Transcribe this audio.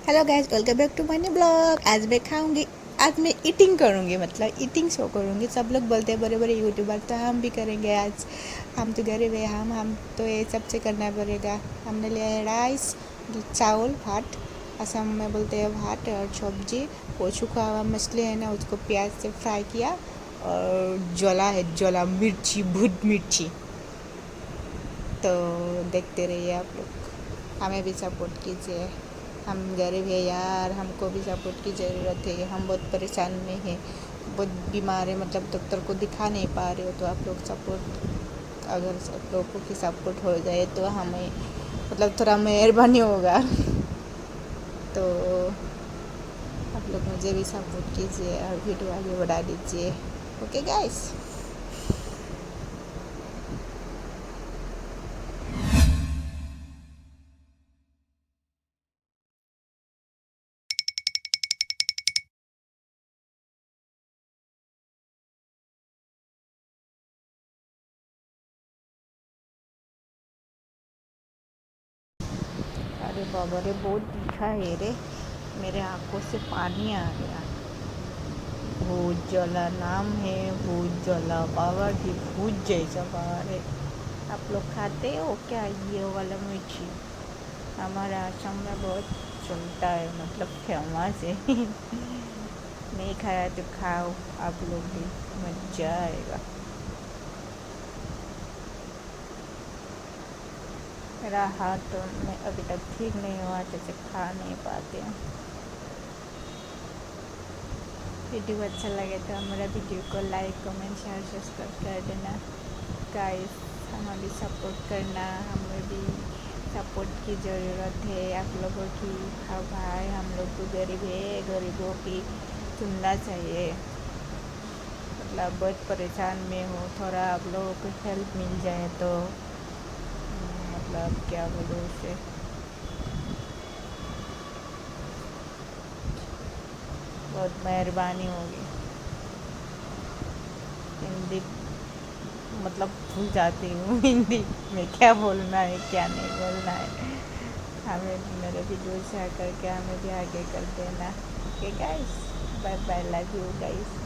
Hello guys, welcome back to my new blog. आज मैं खाऊंगी, आज मैं ईटिंग करूंगी, मतलब ईटिंग शो करूंगी। सब लोग बोलते हैं बड़े बड़े यूट्यूबर, तो हम भी करेंगे आज। हम तो गरीब है, हम तो ये सबसे करना पड़ेगा। हमने लिया है राइस, चावल, भात। असम में बोलते हैं भात, और सब्जी। वो सूखा हुआ मछली है ना, उसको प्याज से फ्राई किया। और ज्वाला है, ज्वाला मिर्ची, भूत मिर्ची। तो देखते रहिए आप लोग, हमें भी सपोर्ट कीजिए। हम गरीब है यार, हमको भी सपोर्ट की ज़रूरत है। हम बहुत परेशान में हैं, बहुत बीमार है, मतलब डॉक्टर को दिखा नहीं पा रहे हो। तो आप लोग सपोर्ट, अगर सब लोगों की सपोर्ट हो जाए तो हमें मतलब थोड़ा मेहरबानी होगा। तो आप लोग मुझे भी सपोर्ट कीजिए और वीडियो आगे बढ़ा दीजिए। Okay guys. अरे बाबा रे, बहुत तीखा है रे, मेरे आंखों से पानी आ गया। भूत जला नाम है, भूत जला बाबा की भूत जैसा बाहर है। आप लोग खाते हो क्या ये वाला मिर्ची? हमारे आसाम में बहुत चलता है, मतलब फेमस है। नहीं खाया तो खाओ आप लोग भी, मजा आएगा। मेरा हाथ तो मैं अभी तक ठीक नहीं हुआ, जैसे खा नहीं पाते हैं। वीडियो अच्छा लगे तो हमारा वीडियो को लाइक, कमेंट, शेयर, सब्सक्राइब कर देना गाइस। हमें भी सपोर्ट करना, हमें भी सपोर्ट की ज़रूरत है आप लोगों की। हाँ भाई, हम लोग तो गरीब है, गरीबों की सुनना चाहिए। मतलब बहुत परेशान में हूँ, थोड़ा आप लोगों को हेल्प मिल जाए तो मतलब क्या बोलूँ उसे, बहुत मेहरबानी होगी। हिंदी मतलब भूल जाती हूँ हिंदी में क्या बोलना है क्या नहीं बोलना है। हमें मेरे वीडियो शेयर करके हमें भी आगे कर देना। Okay guys, bye bye, love you guys.